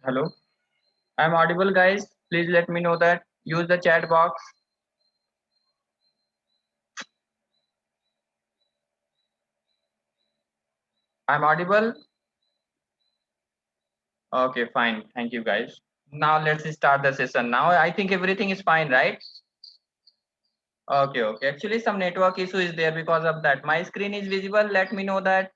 Hello, I'm audible, guys. Please let me know that. Use the chat box. I'm audible. Okay, fine. Thank you, guys. Now let's start the session. Now I think everything is fine, right? Okay. Actually, some network issue is there because of that. My screen is visible. Let me know that.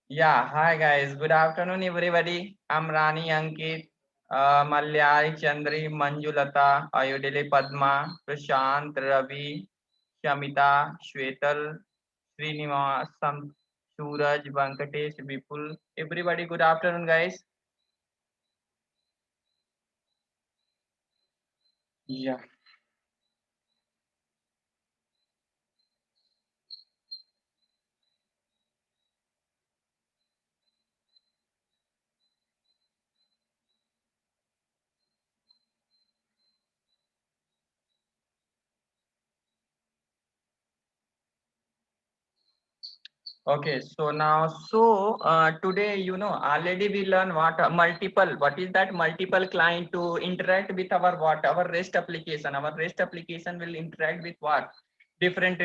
Yeah. Hi, guys. Good afternoon, everybody. I'm Rani Ankit, Malyari Chandri, Manjulata, Ayodele Padma, Prashant, Ravi, Shamita, Shwetal, Srinivasam, Suraj, Venkatesh, Vipul. Everybody, good afternoon, guys. Yeah. Okay. Today, already we learn what what is that multiple client to interact with our REST application. Our REST application will interact with what? Different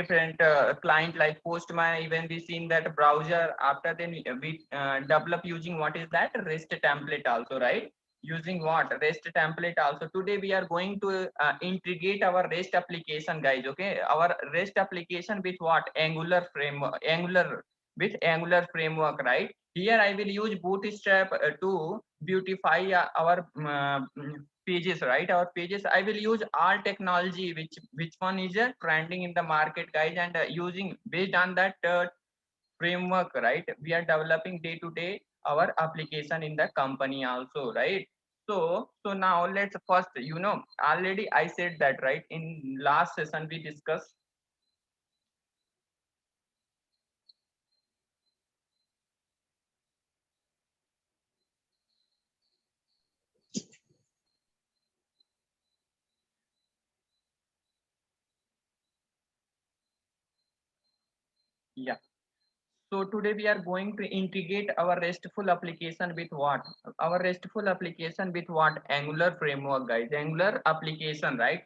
client like Postman. Even we seen that browser. After then we develop using what is that REST template also, right? Using what REST template also. Today we are going to integrate our REST application, guys. Okay, our REST application with what? Angular framework, right? Here I will use Bootstrap to beautify pages, right? Our pages. I will use all technology which one is trending in the market, guys, and using based on that framework, right? We are developing day to day our application in the company also, right? So now let's first, already I said that, right? In last session we discussed. Yeah. So today we are going to integrate our RESTful application with what? Our RESTful application with what? Angular framework, guys. Angular application, right?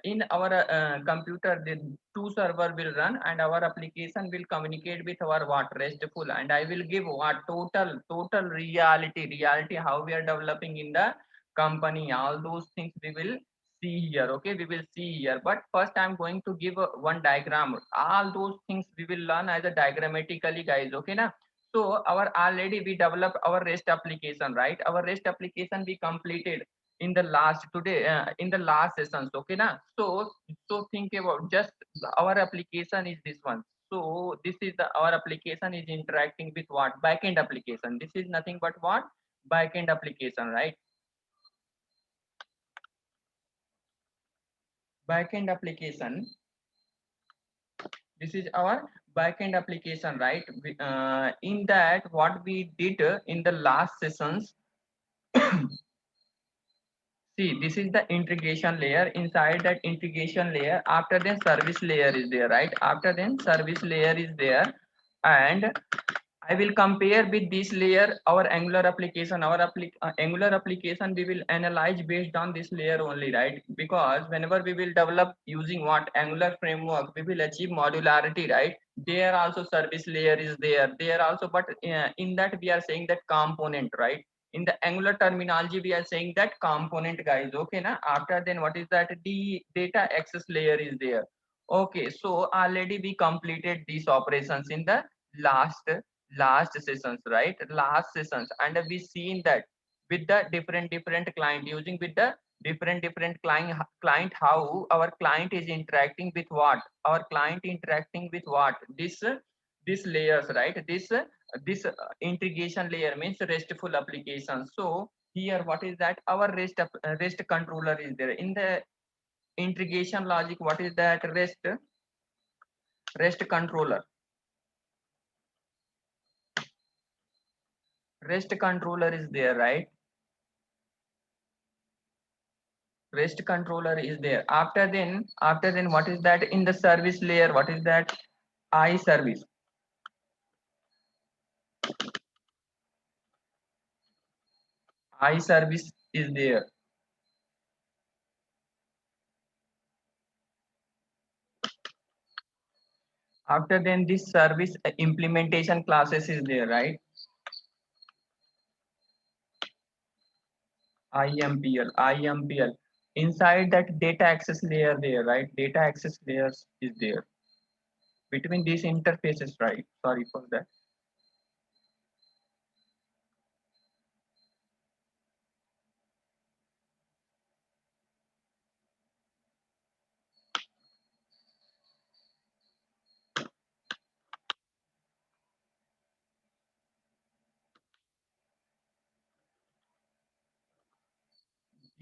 In our computer, the two server will run and our application will communicate with our what? RESTful. And I will give what? Total reality, how we are developing in the company. All those things we will see here. Okay, we will see here, but first I'm going to give one diagram. All those things we will learn as a diagrammatically, guys. Okay na? So our already we developed our REST application, right? Our REST application we completed in the last today in the last sessions. Okay na? So think about just our application is this one. So this is our application is interacting with what? Backend application. This is nothing but what? Backend application, right? Backend application. This is our backend application, right? In that, what we did in the last sessions, see, this is the integration layer. Inside that integration layer, after then service layer is there, right? After then service layer is there, and I will compare with this layer our Angular application. Our Angular application we will analyze based on this layer only, right? Because whenever we will develop using what Angular framework, we will achieve modularity, right? There also service layer is there. There also, but in that we are saying that component, right? In the Angular terminology, we are saying that component, guys. Okay, na? After then, what is that? The data access layer is there. Okay, so already we completed these operations in the last last sessions, right? Last sessions, and we seen that with the different client, using with the different client, how our client is interacting with what? Our client interacting with what? This layers, right? This integration layer means RESTful application. So here what is that? Our REST controller is there in the integration logic. What is that? REST controller. REST controller is there, right? REST controller is there. After then what is that? In the service layer, what is that? I service. iService is there. After then this service implementation classes is there, right? IMPL. Inside that data access layer there, right? Data access layers is there between these interfaces, right? Sorry for that.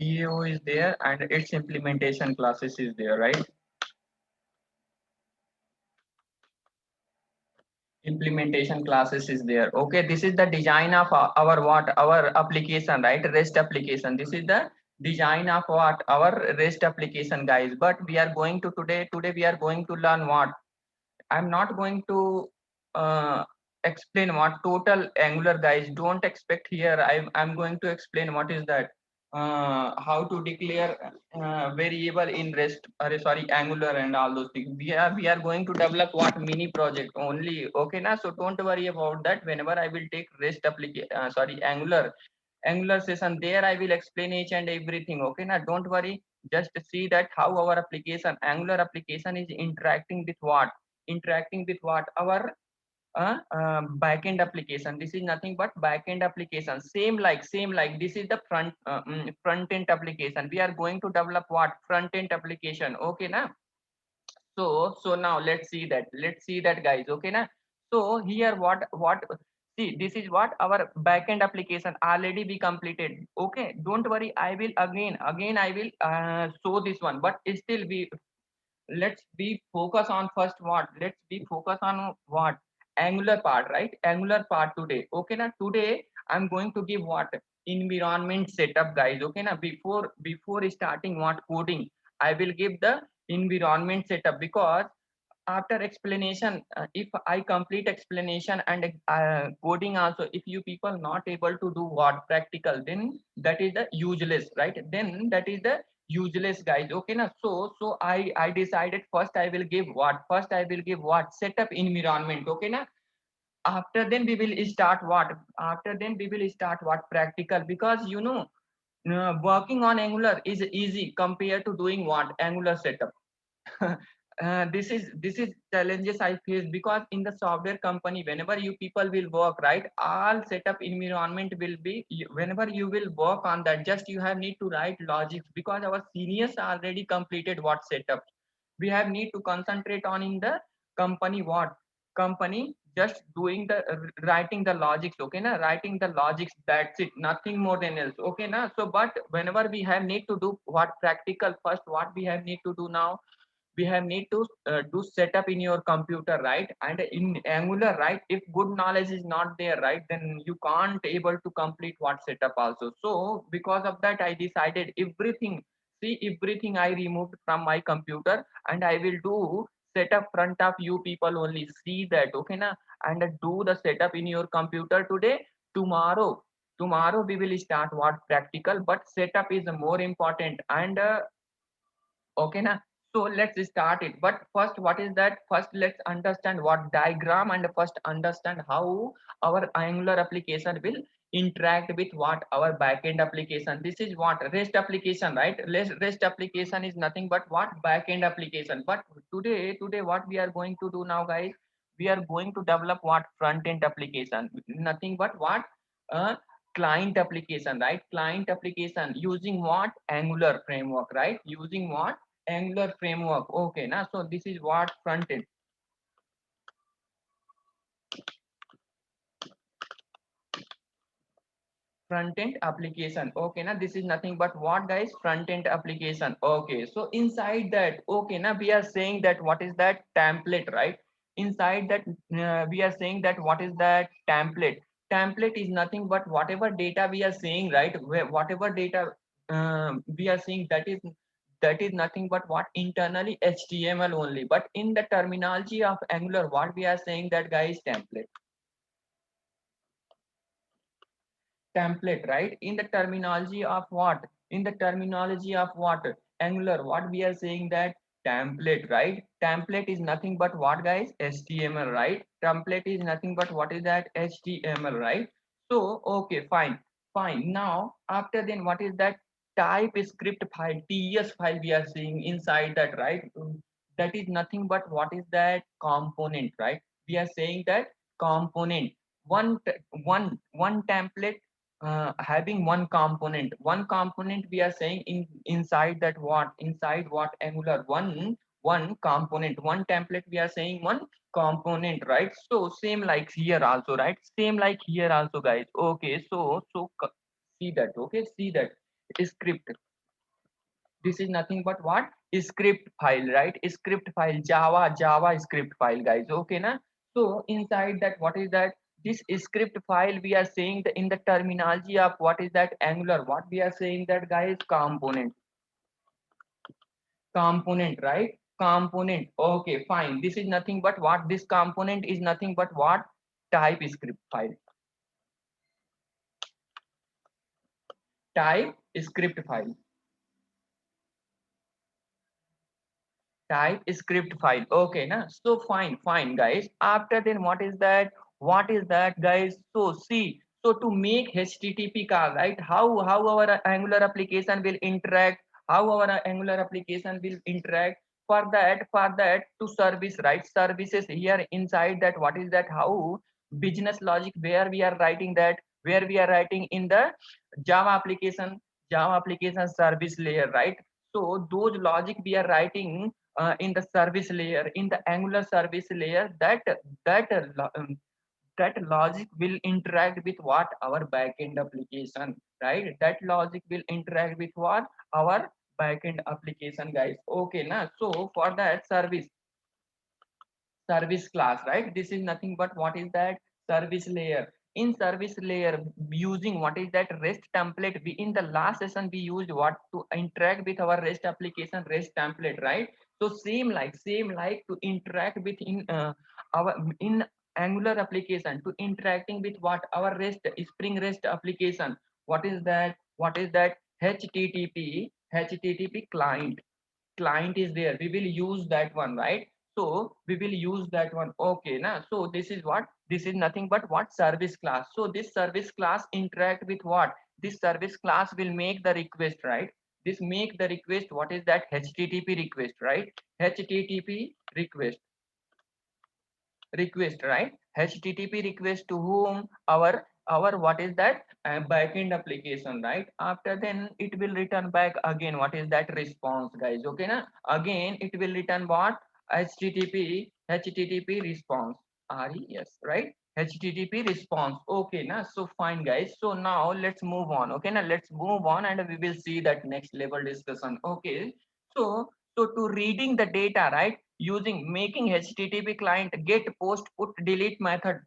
GAO is there and its implementation classes is there, right? Implementation classes is there. Okay, this is the design of our what? Our application, right? REST application. This is the design of what? Our REST application, guys. But we are going to today we are going to learn what? I'm not going to uh, explain what total Angular, guys. Don't expect here. I'm going to explain what is that. How to declare variable in REST. Sorry, Angular and all those things. We are going to develop what mini project only. Okay, na. So don't worry about that. Whenever I will take REST application, sorry, Angular session, there I will explain each and everything. Okay, na. Don't worry. Just see that how our application, Angular application, is interacting with what our backend application. This is nothing but backend application, same like this is the front end application. We are going to develop what? Front end application. Okay now. So now let's see that guys. Okay now. So here what see, this is what our backend application already be completed. Okay, don't worry, I will again I will show this one, but still we let's be focus on first what? Let's be focus on what? Angular part, right? Angular part today. Okay now. Today I'm going to give what? Environment setup, guys. Okay now. Before starting what coding, I will give the environment setup, because after explanation, if I complete explanation and coding also, if you people not able to do what? Practical, then that is the useless, right? Then that is the useless, guys. Okay now. So I decided first I will give what? First I will give what? Setup environment. Okay now. After then we will start what? After then we will start what? Practical, because working on Angular is easy compared to doing what? Angular setup. This is challenges I face, because in the software company, whenever you people will work, right, all setup environment will be whenever you will work on that, just you have need to write logic, because our seniors already completed what? Setup. We have need to concentrate on in the company what? Company just doing the writing the logics. Okay na, writing the logics, that's it, nothing more than else. Okay na. So but whenever we have need to do what? Practical, first what we have need to do now? We have need to do setup in your computer, right? And in Angular, right, if good knowledge is not there, right, then you can't able to complete what? Setup also. So because of that I decided everything I removed from my computer, and I will do setup front of you people only. See that. Okay na. And do the setup in your computer today. Tomorrow we will start what? Practical, but setup is more important. And okay na. So let's start it. But first, what is that? First, let's understand what diagram, and first understand how our Angular application will interact with what? Our backend application. This is what? REST application, right? REST application is nothing but what? Backend application. But today what we are going to do now, guys? We are going to develop what? Front end application. Nothing but what? Client application, right? Client application using what? Angular framework, right? Using what? Angular framework. Okay now. So this is what? Front end application. Okay now. This is nothing but what, guys? Front end application. Okay, so inside that, okay now, we are saying that what is that? Template, right? Inside that, we are saying that what is that? Template is nothing but whatever data we are saying, right? Whatever data we are seeing, that is nothing but what? Internally HTML only. But in the terminology of Angular, what we are saying that, guys? Template. template, right? In the terminology of what? In the terminology of what? Angular, what we are saying that template, right? Template is nothing but what, guys? HTML, right? Template is nothing but what is that? HTML, right? So okay, fine. Now after then what is that? Type script file, ts file we are seeing inside that, right? That is nothing but what is that? Component, right? We are saying that component, one template having one component we are saying inside that what? Inside what? Angular, one component, one template we are saying one component, right? So same like here also, right? Same like here also, guys. Okay, see that, okay, see that script. This is nothing but what? Script file, right? Script file, java script file, guys. Okay na? So inside that what is that? This script file we are saying in the terminology of what is that? Angular, what we are saying that, guys? Component, right? Component. Okay, fine. This is nothing but what? This component is nothing but what? Type script file. Type script file. Type script file. Okay na? So fine, guys. After then what is that? What is that, guys? So see, so to make http call, right? How our angular application will interact? How our angular application will interact? For that to service, right? Services here inside that, what is that? How business logic, where we are writing that, where we are writing in the java application service layer, right? So those logic we are writing in the service layer, in the angular service layer, that that logic will interact with what? Our backend application, right? That logic will interact with what? Our backend application, guys. Okay na? So for that service class, right? This is nothing but what is that? Service layer. In service layer, using what is that? REST template. We in the last session we used what? To interact with our REST application, REST template, right? So same like to interact with our in angular application, to interacting with what? Our REST spring REST application. What is that? Http client is there, we will use that one, right? So we will use that one. Okay na? So this is what? This is nothing but what? Service class. So this service class interact with what? This service class will make the request, right? This make the request. What is that? Http request, right? Http request, right? Http request to whom? Our what is that? Backend application, right? After then it will return back again what is that? Response, guys. Okay na? Again it will return what? Http response, res, right? Http response. Okay na? So fine, guys. So now let's move on. Okay na? Let's move on and we will see that next level discussion. Okay, so to reading the data, right? Using making HTTP client, get, post, put, delete method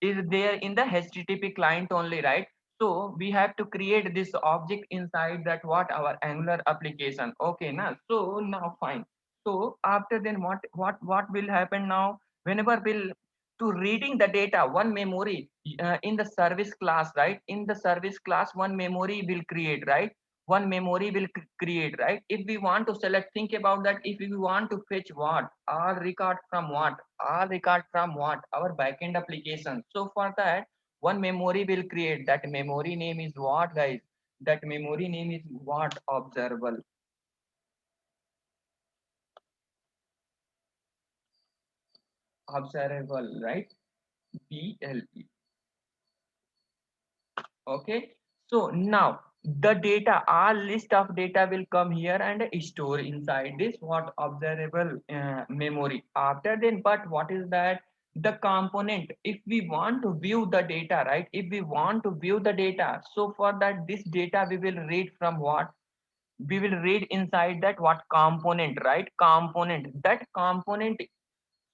is there in the HTTP client only, right? So we have to create this object inside that what? Our angular application. Okay na? So now fine. So after then what will happen now? Whenever we'll to reading the data, one memory in the service class, right? In the service class, one memory will create, right? One memory will create, right? If we want to select, think about that. If we want to fetch what? Our record from what? Our record from what? Our backend application. So for that, one memory will create. That memory name is what, guys? That memory name is what? Observable, right? BLE. Okay, so now the data, our list of data will come here and store inside this what? Observable memory. After then, but what is that? The component, if we want to view the data, right? If we want to view the data, so for that, this data we will read from what? We will read inside that what? Component, right? Component, that component.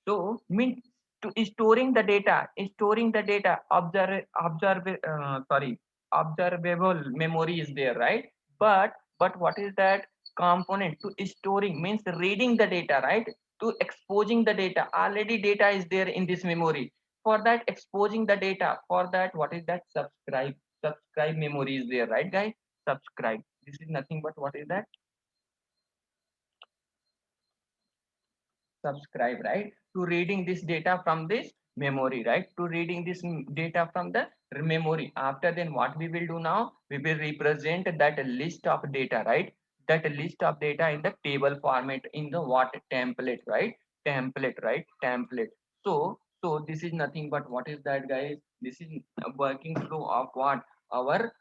So means to storing the data, observable memory is there, right? But what is that? Component to storing means reading the data, right? To exposing the data. Already data is there in this memory. For that exposing the data, for that what is that? Subscribe. subscribe memory is there, right guys? Subscribe, this is nothing but what is that? Subscribe, right? To reading this data from this memory, right? To reading this data from the memory. After then what we will do now, we will represent that list of data, right? That list of data in the table format in the what template, right? Template, right? Template. So this is nothing but what is that, guys? This is a working flow of what? Our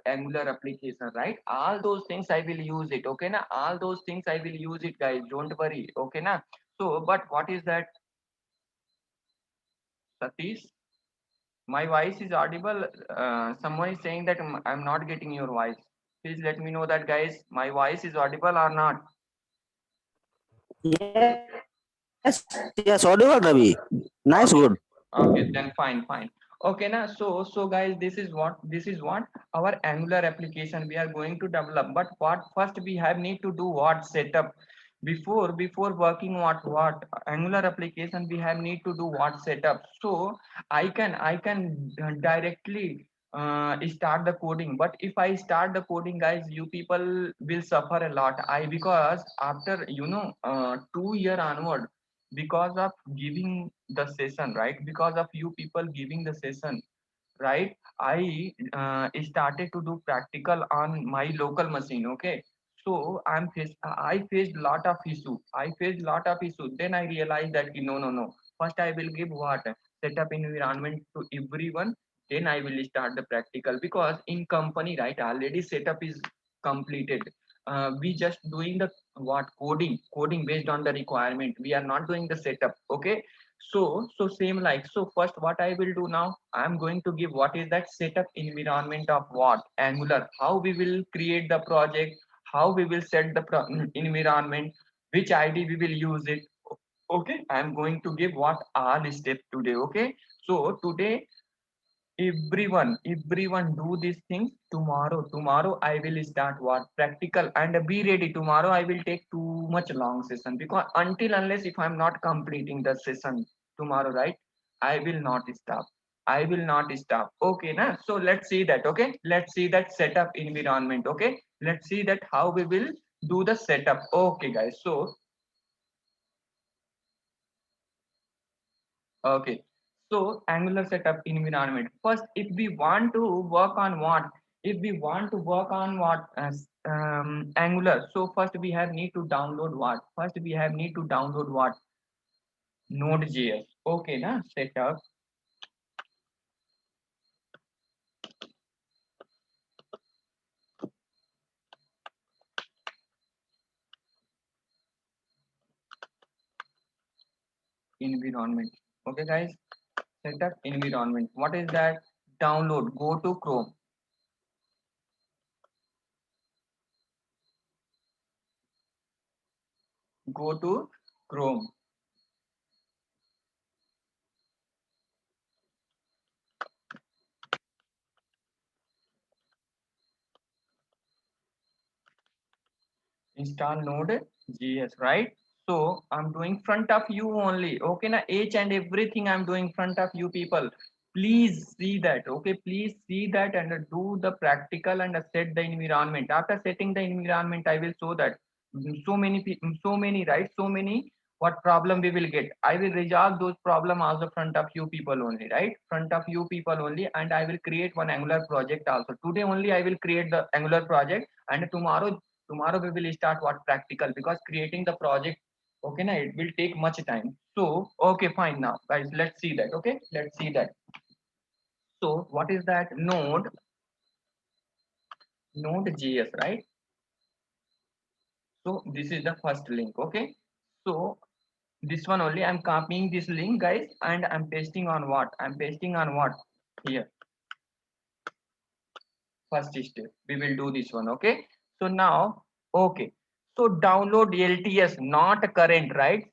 Angular application, right? All those things I will use it, okay na? All those things I will use it, guys, don't worry, okay na? So, but what is that, Satish? My voice is audible. Someone is saying that I'm not getting your voice. Please let me know that, guys, my voice is audible or not. Yes, yes, audible, Ravi. Nice, Okay, good. okay, then fine, fine. Okay, now so guys, this is what our Angular application we are going to develop. But what first we have need to do what setup before working what Angular application we have need to do what setup. So I can directly start the coding. But if I start the coding, guys, you people will suffer a lot. I because after 2 year onward, because of giving the session, right? Because of you people giving the session, right? I started to do practical on my local machine, okay? So I faced lot of issue. I faced lot of issue. Then I realized that no. First I will give what setup environment to everyone. Then I will start the practical, because in company, right, already setup is completed. We just doing the what coding based on the requirement. We are not doing the setup, okay? So same like, so first what I will do now, I'm going to give what is that setup environment of what Angular, how we will create the project, how we will set the environment, which ID we will use it. Okay, I'm going to give what all steps today, okay? So today everyone do these things. Tomorrow I will start what practical, and be ready. Tomorrow I will take too much long session, because until unless if I'm not completing the session tomorrow, right, I will not stop. Okay na? So let's see that, okay? Let's see that setup environment, okay? Let's see that how we will do the setup. Okay guys, so okay, so Angular setup environment. First, if we want to work on what? If we want to work on what Angular, so first we have need to download what? First we have need to download what? Node.js. Okay, na setup environment. Okay, guys, setup environment. What is that? Download. Go to Chrome. Go to Chrome. Install Node.js, right? So I'm doing front of you only. Okay, na each and everything I'm doing front of you people. Please see that. Okay, please see that and do the practical and set the environment. After setting the environment, I will show that so many, right? So many what problem we will get. I will resolve those problem also front of you people only, right? Front of you people only, and I will create one Angular project also. Today only I will create the Angular project, and tomorrow we will start what practical, because creating the project, okay na, it will take much time. So okay, fine. Now guys, let's see that. Okay, let's see that. So what is that? Node.js, right? So this is the first link, okay? So this one only I'm copying this link, guys, and I'm pasting on what? I'm pasting on what? Here, first step we will do this one, okay? So now, okay, so download LTS, not current, right?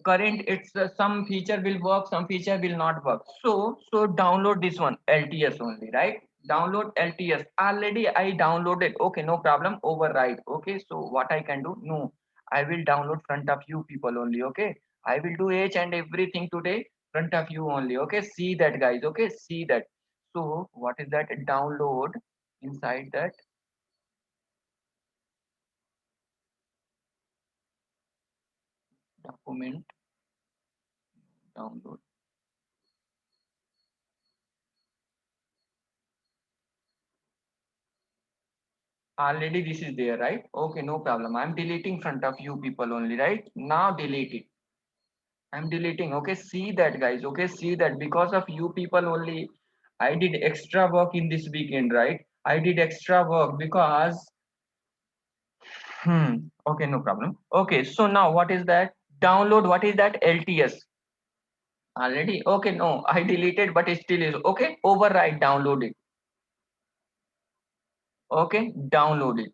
Current, it's some feature will work, some feature will not work. So download this one, LTS only, right? Download LTS. Already I downloaded, okay, no problem, override. Okay, so what I can do? No, I will download front of you people only, okay? I will do each and everything today front of you only, okay? See that, guys, okay? See that. So what is that download inside that document download? Already this is there, right? Okay, no problem. I'm deleting front of you people only, right? Now delete it. I'm deleting. Okay, see that, guys. Okay, see that because of you people only, I did extra work in this weekend, right? I did extra work because okay, no problem. Okay, so now what is that? Download, what is that? LTS. Already? Okay, no, I deleted, but it still is. Okay, override, download it. Okay, download it.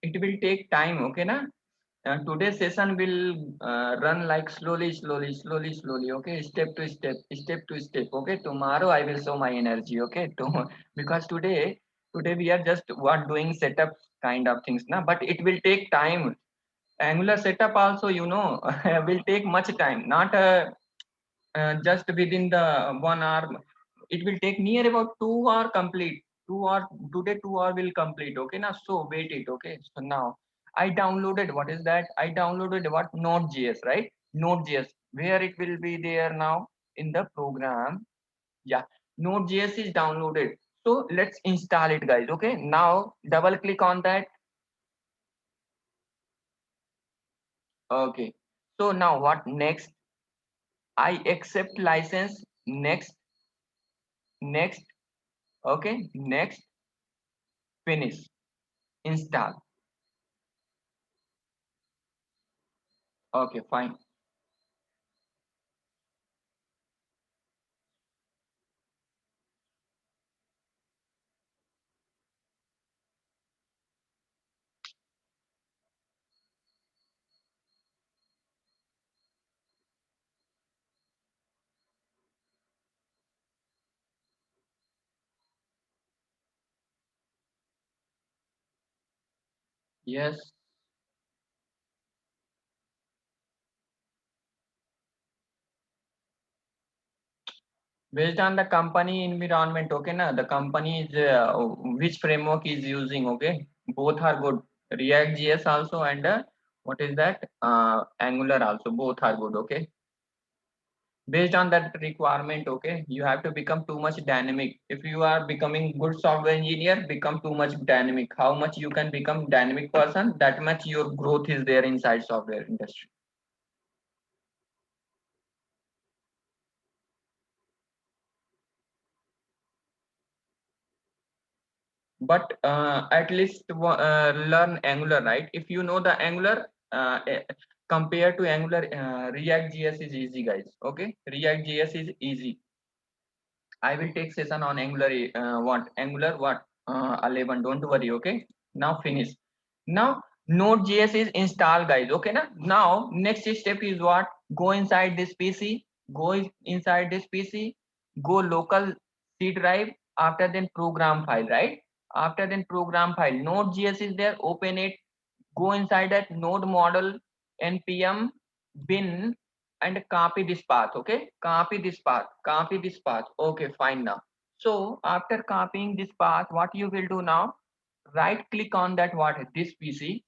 It will take time, okay, na? Today's session will run like slowly, okay, step to step, okay. Tomorrow I will show my energy, okay. Because today we are just what doing setup kind of things, na. But it will take time. Angular setup also, will take much time, not just within the 1 hour. It will take near about 2 hour complete. 2 hour today, 2 hour will complete. Okay, now so wait it. Okay, so now I downloaded. What is that? I downloaded what Node.js, right? Node.js, where it will be there now in the program. Yeah, Node.js is downloaded. So let's install it, guys. Okay, now double click on that. Okay, so now what next? I accept license. Next, okay, next, finish, install. Okay, fine. Yes, based on the company environment, okay, na, the company is which framework is using, okay, both are good. React JS also and what is that? Angular also, both are good, okay. Based on that requirement, okay, you have to become too much dynamic. If you are becoming good software engineer, become too much dynamic. How much you can become dynamic person, that much your growth is there inside software industry. But at least learn Angular, right? If you know the Angular, compared to Angular, React JS is easy, guys. Okay, React JS is easy. I will take session on Angular. What Angular? What 11? Don't worry. Okay. Now finish. Now Node.js is installed, guys. Okay, na? Now next step is what? Go inside this PC. Inside this PC. Go local C drive. After then program file, right? After then program file. Node.js is there. Open it. Go inside that node model npm bin and copy this path. Okay, copy this path. Okay, fine. Now so after copying this path, what you will do now, right click on that, what, this PC,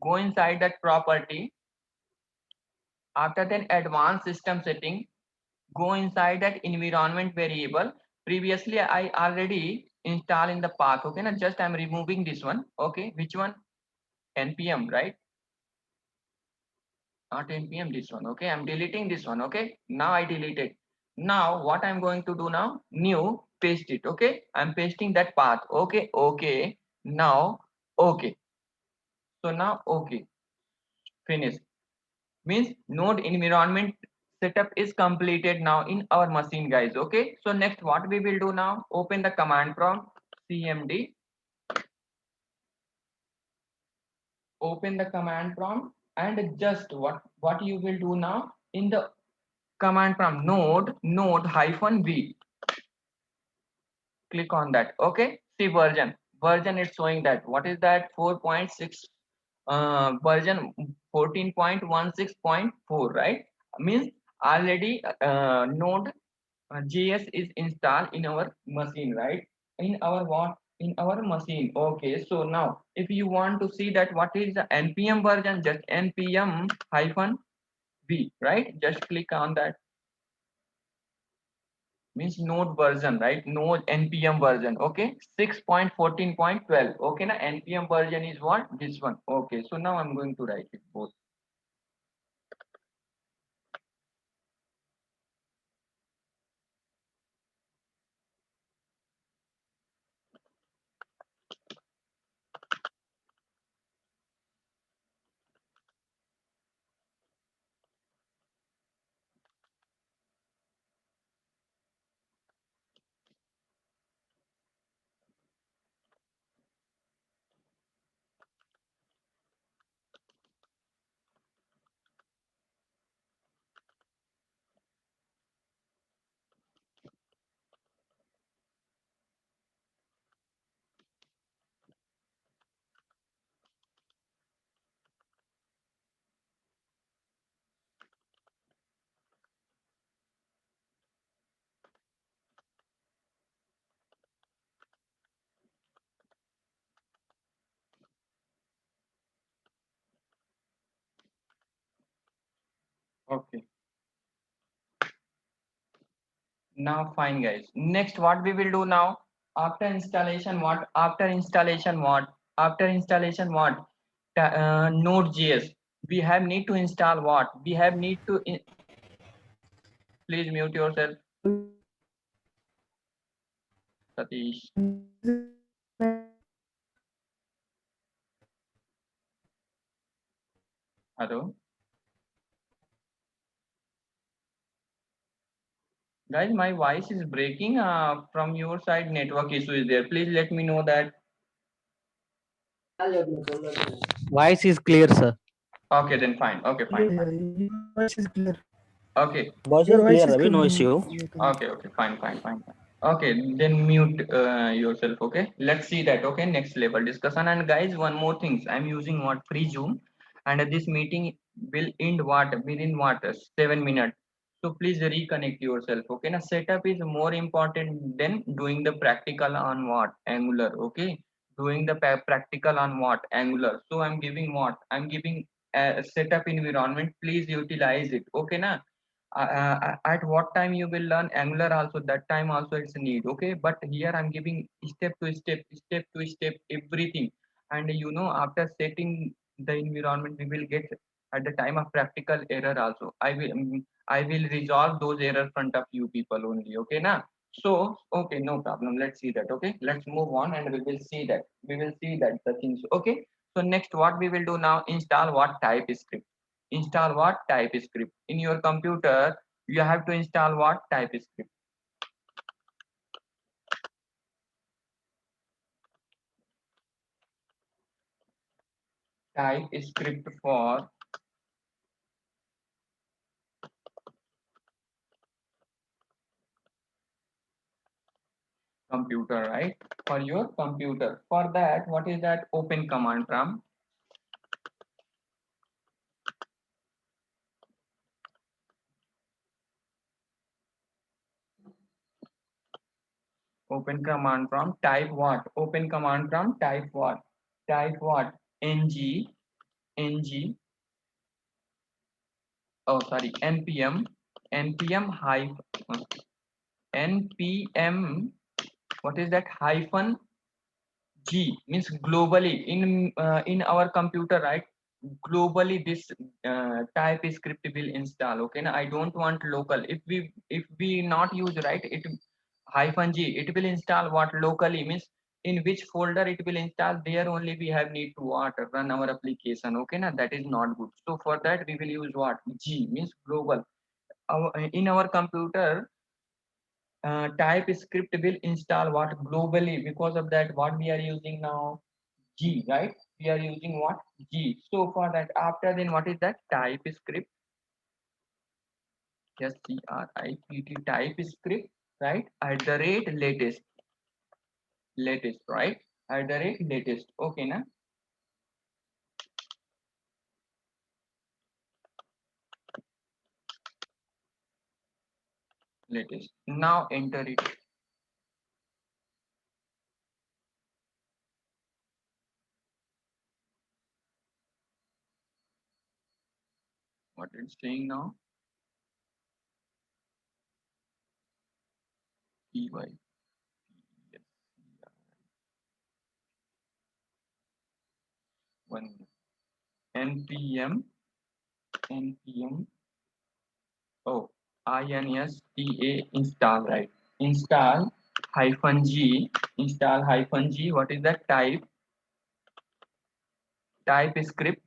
go inside that property. After then advanced system setting, go inside that environment variable. Previously I already install in the path. Okay, now just I'm removing this one. Okay, which one? npm, right? Not npm, this one. Okay, I'm deleting this one. Okay, now I delete it. Now what I'm going to do now, new, paste it. Okay, I'm pasting that path. Okay, okay, now okay. So now okay, finish. Means node environment setup is completed now in our machine, guys. Okay, so next what we will do now, open the command prompt, cmd, open the command prompt, and just what you will do now, in the command from node hyphen v. Click on that. Okay, see version is showing that. What is that? 4.6 version 14.16.4, right? Means already node JS is installed in our machine, right? In our what? In our machine. Okay, so now if you want to see that what is the npm version, just npm hyphen v, right? Just click on that. Means node version, right? Node npm version. Okay, 6.14.12. Okay, now npm version is what? This one. Okay, so now I'm going to write it both. Okay. Now fine guys. Next what we will do now? After installation what? After installation what? After installation what? Node.js. We have need to install what? We have need to please mute yourself, Satish. Hello. Guys, my voice is breaking from your side. Network issue is there. Please let me know that. Voice is clear, sir. Okay, then fine. Okay, fine. Your voice is clear. Okay, Voice Your is voice clear, is Ravi. No coming. issue. okay, okay, fine, fine, fine. Okay, then mute yourself. Okay, let's see that. Okay, next level discussion. And guys, one more thing. I'm using what? Free Zoom, and this meeting will end what? Within what? 7 minutes. So please reconnect yourself. Okay, now setup is more important than doing the practical on what? Angular. Okay, doing the practical on what? Angular. So I'm giving what? I'm giving a setup environment. Please utilize it. Okay, na? At what time you will learn angular also, that time also it's a need. Okay, but here I'm giving step to step everything. And after setting the environment, we will get at the time of practical error also. I will resolve those error front of you people only. Okay now. So okay, no problem, let's see that. Okay, let's move on and we will see that the things. Okay, so next what we will do now, install what? TypeScript. Install what? TypeScript. In your computer, you have to install what? TypeScript. TypeScript for computer, right? For your computer. For that, what is that? Open command from type what? Open command from type what? Type what? ng oh sorry, npm hyphen npm, what is that? Hyphen G, means globally in our computer, right? Globally this TypeScript will install. Okay, now I don't want local. If we not use, right, it hyphen G, it will install what? Locally, means in which folder it will install, there only we have need to what? Run our application. Okay, now that is not good. So for that we will use what? G, means global. In our computer, TypeScript will install what? Globally. Because of that, what we are using now? G, right? We are using what? G. So for that, after then what is that? TypeScript script type script, right? @ latest, right? @ latest. Okay, na? Latest. Now enter it. What it's saying now? py. Yes. One npm oh insta install, right? Install -g. What is that? Type script.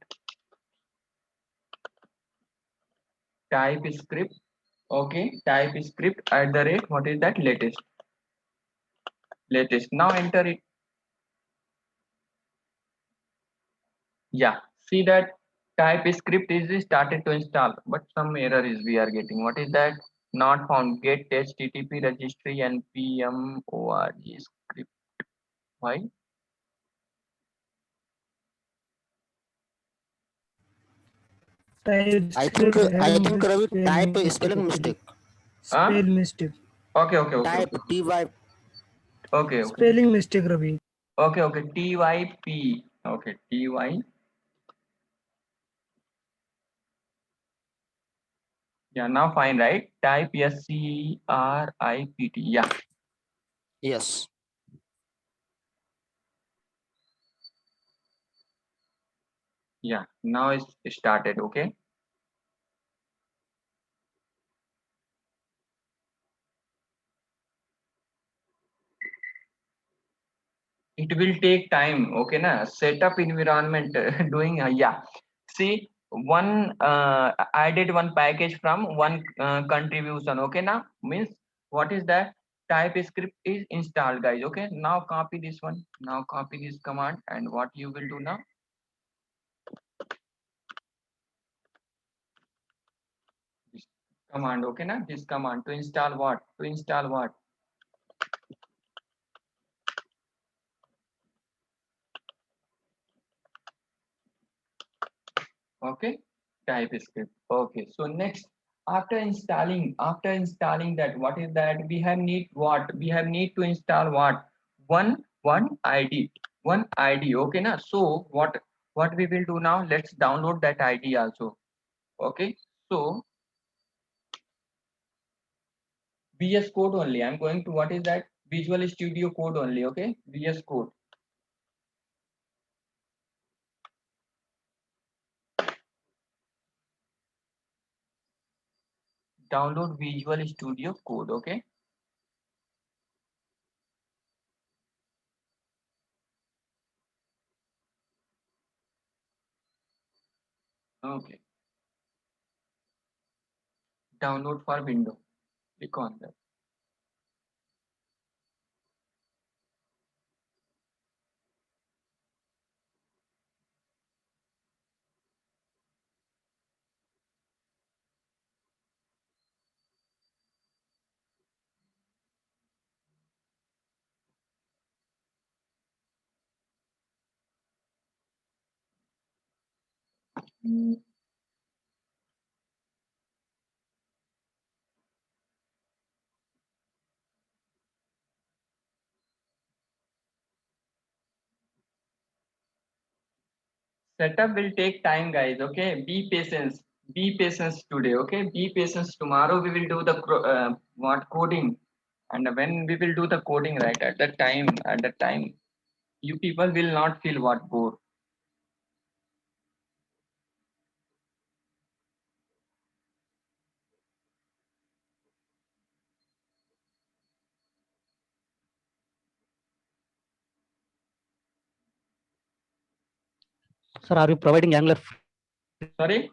Okay, type script @ what is that? Latest. Now enter it. Yeah, see that TypeScript is started to install, but some error is we are getting. What is that? Not found. Get HTTP registry npm org script. Why? Type I think script having Ravi spell type mistake spelling actually. mistake. Huh? Spell mistake. Type Okay. ty. Okay. Spelling mistake, Ravi. Okay. TYP. Okay, TY. Yeah, now fine, right? Type script. Yeah. Yes. Yeah. Now it's started. Okay. It will take time. Okay, na? Setup environment doing. Yeah. See, I did one package from one contribution. Okay, now means what is that? TypeScript is installed, guys. Okay, now copy this one. Now copy this command, and what you will do now? This command. Okay, now this command to install what? To install what? Okay, TypeScript. Okay, so next, after installing that, what is that? We have need what? We have need to install what? One ID. Okay, na? So what we will do now? Let's download that ID also. Okay, so VS Code only. I'm going to, what is that? Visual Studio Code only. Okay, VS Code. Download Visual Studio Code. Okay. Okay. Download for Windows. Click on that. Setup will take time, guys. Okay, be patient today. Okay, be patient. Tomorrow we will do the what coding, and when we will do the coding, right, at that time you people will not feel what bored. Sir, are you providing Angular Sorry.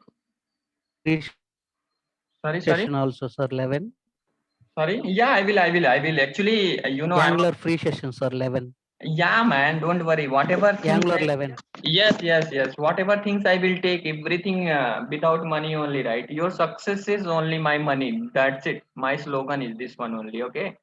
free Sorry. session also, sir? 11. Yeah, I will actually, I'm Angular free session, sir. 11. Yeah, man, don't worry. Whatever things Angular I- 11. yes. Whatever things I will take, everything without money only, right? Your success is only my money. That's it. My slogan is this one only. Okay.